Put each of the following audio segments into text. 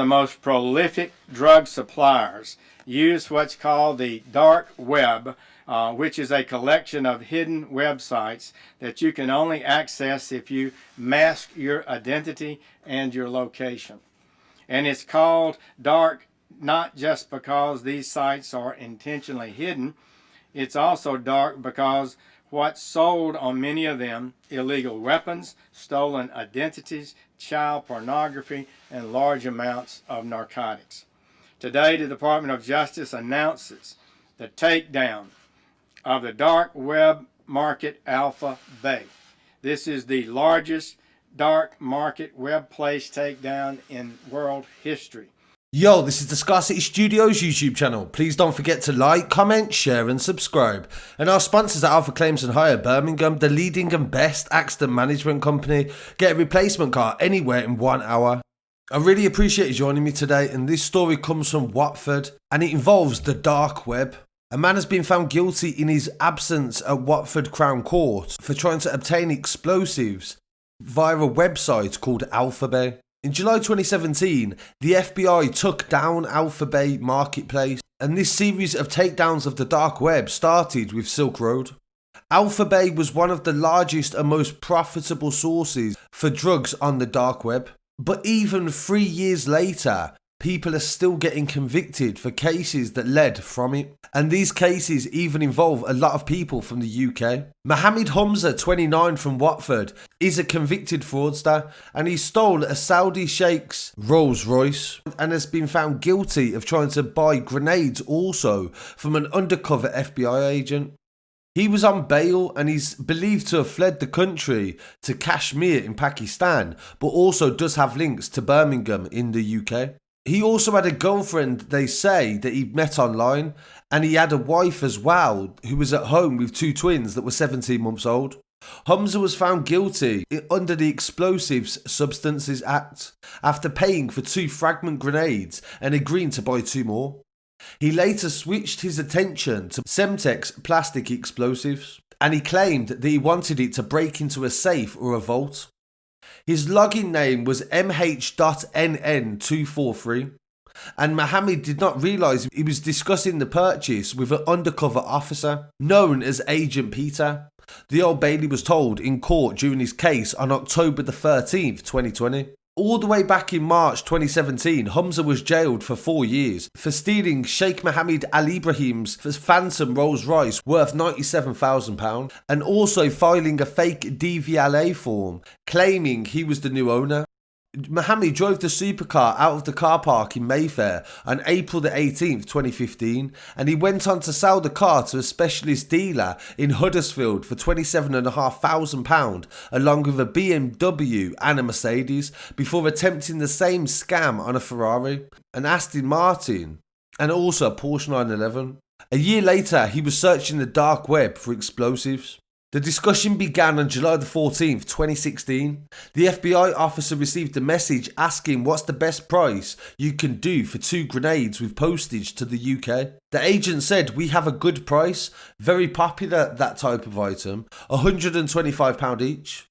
The most prolific drug suppliers use what's called the dark web, which is a collection of hidden websites that you can only access if you mask your identity and your location. And it's called dark not just because these sites are intentionally hidden, it's also dark because what's sold on many of them, illegal weapons, stolen identities, child pornography, and large amounts of narcotics. Today, the Department of Justice announces the takedown of the dark web market Alphabay. This is the largest dark market web place takedown in world history. Yo, this is the Scarcity Studios YouTube channel. Please don't forget to like, comment, share and subscribe. And our sponsors at Alpha Claims and Hire Birmingham, the leading and best accident management company. Get a replacement car anywhere in 1 hour. I really appreciate you joining me today, and this story comes from Watford and it involves the dark web. A man has been found guilty in his absence at Watford Crown Court for trying to obtain explosives via a website called Alphabay. In July 2017, the FBI took down Alphabay Marketplace, and this series of takedowns of the dark web started with Silk Road. Alphabay was one of the largest and most profitable sources for drugs on the dark web. But even 3 years later, people are still getting convicted for cases that led from it. And these cases even involve a lot of people from the UK. Mohammed Humza, 29, from Watford, is a convicted fraudster, and he stole a Saudi Sheikh's Rolls-Royce and has been found guilty of trying to buy grenades also from an undercover FBI agent. He was on bail and he's believed to have fled the country to Kashmir in Pakistan, but also does have links to Birmingham in the UK. He also had a girlfriend, they say, that he met online, and he had a wife as well who was at home with 2 twins that were 17 months old. Humza was found guilty under the Explosives Substances Act after paying for 2 fragment grenades and agreeing to buy 2 more. He later switched his attention to Semtex plastic explosives, and he claimed that he wanted it to break into a safe or a vault. His login name was mh.nn243, and Mohammed did not realise he was discussing the purchase with an undercover officer known as Agent Peter. The Old Bailey was told in court during his case on October the 13th, 2020. All the way back in March 2017, Humza was jailed for 4 years for stealing Sheikh Mohammed Alibrahim's phantom Rolls-Royce worth £97,000 and also filing a fake DVLA form claiming he was the new owner. Mohammed drove the supercar out of the car park in Mayfair on April the 18th, 2015, and he went on to sell the car to a specialist dealer in Huddersfield for £27,500 along with a BMW and a Mercedes before attempting the same scam on a Ferrari, an Aston Martin and also a Porsche 911. A year later, he was searching the dark web for explosives. The discussion began on July the 14th, 2016. The FBI officer received a message asking what's the best price you can do for 2 grenades with postage to the UK. The agent said, "We have a good price, very popular that type of item, £125 each."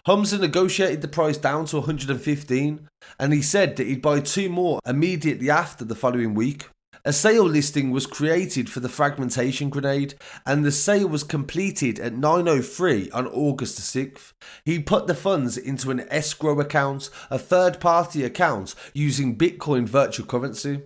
Humza negotiated the price down to £115, and he said that he'd buy 2 more immediately after the following week. A sale listing was created for the fragmentation grenade, and the sale was completed at 9:03 on August the 6th. He put the funds into an escrow account, a third-party account using Bitcoin virtual currency.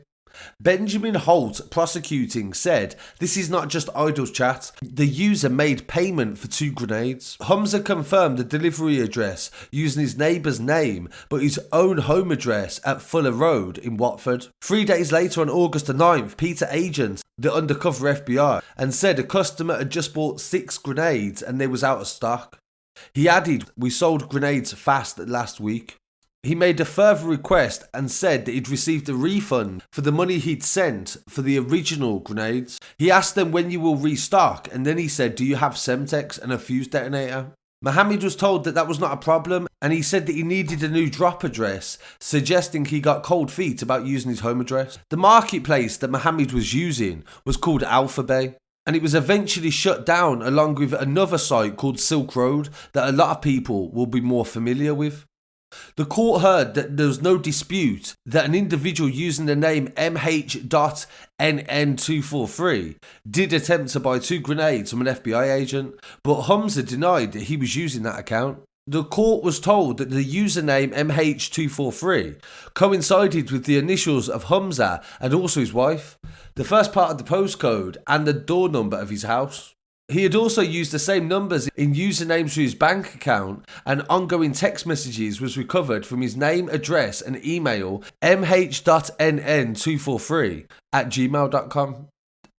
Benjamin Holt, prosecuting, said, "This is not just idle chat. The user made payment for 2 grenades." Humza confirmed the delivery address using his neighbour's name, but his own home address at Fuller Road in Watford. 3 days later, on August the 9th, Peter Agent, the undercover FBI, and said a customer had just bought 6 grenades and they was out of stock. He added, "We sold grenades fast last week." He made a further request and said that he'd received a refund for the money he'd sent for the original grenades. He asked them when you will restock, and then he said, "Do you have Semtex and a fuse detonator?" Mohammed was told that that was not a problem, and he said that he needed a new drop address, suggesting he got cold feet about using his home address. The marketplace that Mohammed was using was called Alphabay, and it was eventually shut down along with another site called Silk Road that a lot of people will be more familiar with. The court heard that there was no dispute that an individual using the name MH.NN243 did attempt to buy 2 grenades from an FBI agent, but Humza denied that he was using that account. The court was told that the username MH243 coincided with the initials of Humza and also his wife, the first part of the postcode and the door number of his house. He had also used the same numbers in usernames for his bank account, and ongoing text messages was recovered from his name, address and email mh.nn243@gmail.com.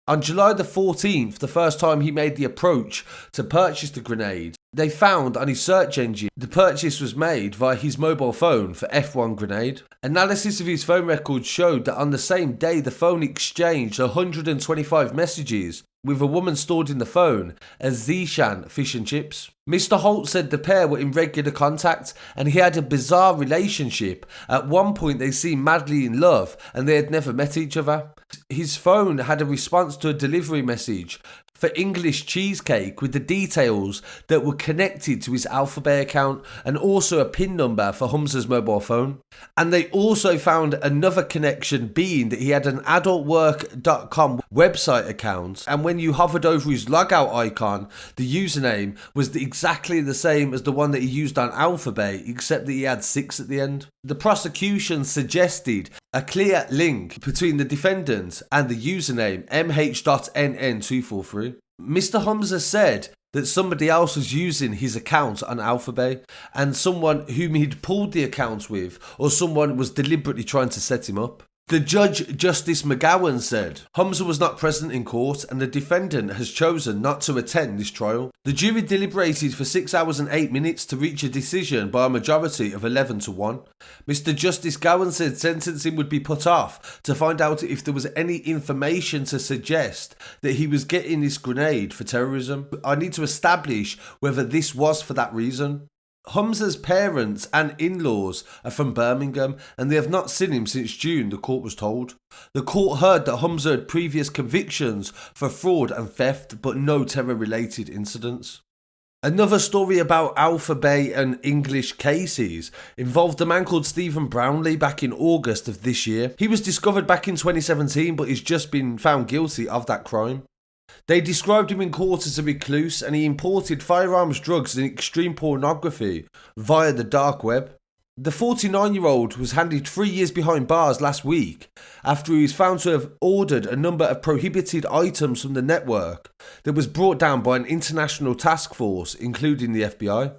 On July the 14th, the first time he made the approach to purchase the grenade, they found on his search engine the purchase was made via his mobile phone for F1 grenade. Analysis of his phone records showed that on the same day the phone exchanged 125 messages with a woman stored in the phone as Zishan Fish and Chips. Mr. Holt said the pair were in regular contact and he had a bizarre relationship. At one point they seemed madly in love and they had never met each other. His phone had a response to a delivery message for English cheesecake with the details that were connected to his Alphabay account and also a PIN number for Humza's mobile phone. And they also found another connection being that he had an adultwork.com website account, and when you hovered over his logout icon, the username was exactly the same as the one that he used on Alphabay, except that he had 6 at the end. The prosecution suggested a clear link between the defendant and the username mh.nn243. Mr. Humza said that somebody else was using his account on Alphabay and someone whom he'd pulled the account with, or someone was deliberately trying to set him up. The judge, Justice McGowan, said Humza was not present in court and the defendant has chosen not to attend this trial. The jury deliberated for 6 hours and 8 minutes to reach a decision by a majority of 11-1. Mr. Justice Gowan said sentencing would be put off to find out if there was any information to suggest that he was getting this grenade for terrorism. I need to establish whether this was for that reason. Humza's parents and in-laws are from Birmingham and they have not seen him since June, the court was told. The court heard that Humza had previous convictions for fraud and theft but no terror-related incidents. Another story about Alphabay and English cases involved a man called Stephen Brownlee back in August of this year. He was discovered back in 2017 but he's just been found guilty of that crime. They described him in court as a recluse and he imported firearms, drugs and extreme pornography via the dark web. The 49-year-old was handed 3 years behind bars last week after he was found to have ordered a number of prohibited items from the network that was brought down by an international task force, including the FBI.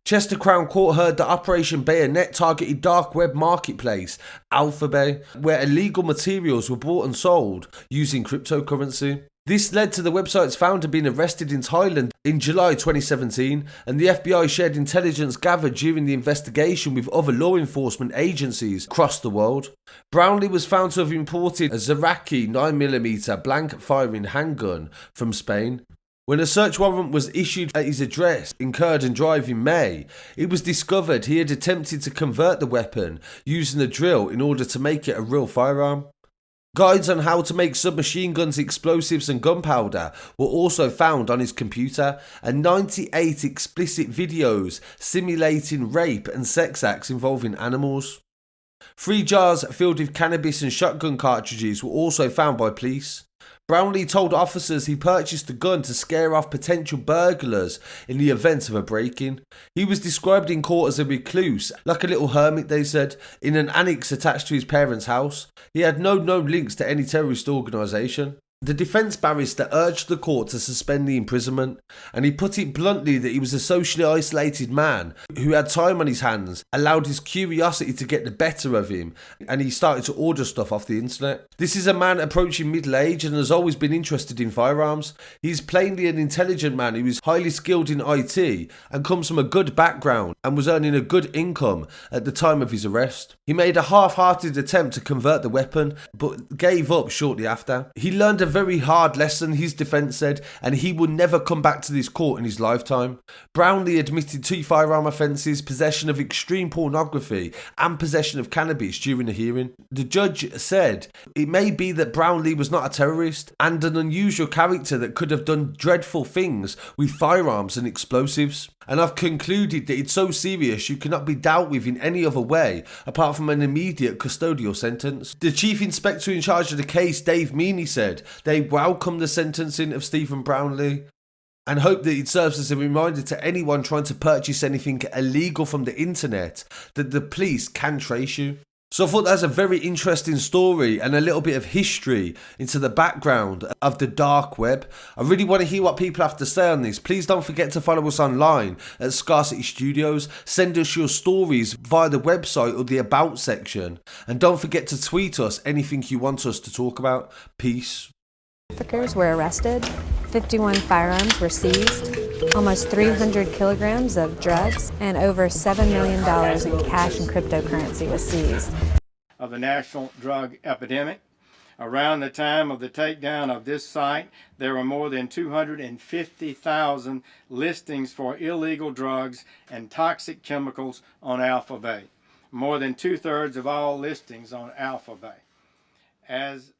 Chester Crown Court heard that Operation Bayonet targeted dark web marketplace Alphabay, where illegal materials were bought and sold using cryptocurrency. This led to the website's founder being arrested in Thailand in July 2017, and the FBI shared intelligence gathered during the investigation with other law enforcement agencies across the world. Brownlee was found to have imported a Zaraki 9mm blank-firing handgun from Spain. When a search warrant was issued at his address in Curden Drive in May, it was discovered he had attempted to convert the weapon using a drill in order to make it a real firearm. Guides on how to make submachine guns, explosives and gunpowder were also found on his computer, and 98 explicit videos simulating rape and sex acts involving animals. 3 jars filled with cannabis and shotgun cartridges were also found by police. Brownlee told officers he purchased the gun to scare off potential burglars in the event of a break-in. He was described in court as a recluse, like a little hermit, they said, in an annex attached to his parents' house. He had no known links to any terrorist organisation. The defence barrister urged the court to suspend the imprisonment, and he put it bluntly that he was a socially isolated man who had time on his hands, allowed his curiosity to get the better of him, and he started to order stuff off the internet. This is a man approaching middle age and has always been interested in firearms. He's plainly an intelligent man who is highly skilled in IT and comes from a good background and was earning a good income at the time of his arrest. He made a half-hearted attempt to convert the weapon, but gave up shortly after. He learned a very hard lesson, his defence said, and he will never come back to this court in his lifetime. Brownlee admitted 2 firearm offences, possession of extreme pornography and possession of cannabis during the hearing. The judge said it may be that Brownlee was not a terrorist and an unusual character that could have done dreadful things with firearms and explosives. And I've concluded that it's so serious you cannot be dealt with in any other way apart from an immediate custodial sentence. The Chief Inspector in charge of the case, Dave Meany, said they welcome the sentencing of Stephen Brownlee and hope that it serves as a reminder to anyone trying to purchase anything illegal from the internet that the police can trace you. So I thought that was a very interesting story and a little bit of history into the background of the dark web. I really want to hear what people have to say on this. Please don't forget to follow us online at Scarcity Studios. Send us your stories via the website or the About section. And don't forget to tweet us anything you want us to talk about. Peace. Traffickers were arrested, 51 firearms were seized, almost 300 kilograms of drugs, and over $7 million in cash and cryptocurrency was seized. Of the national drug epidemic. Around the time of the takedown of this site, there were more than 250,000 listings for illegal drugs and toxic chemicals on Alphabay. More than 2/3 of all listings on Alphabay. As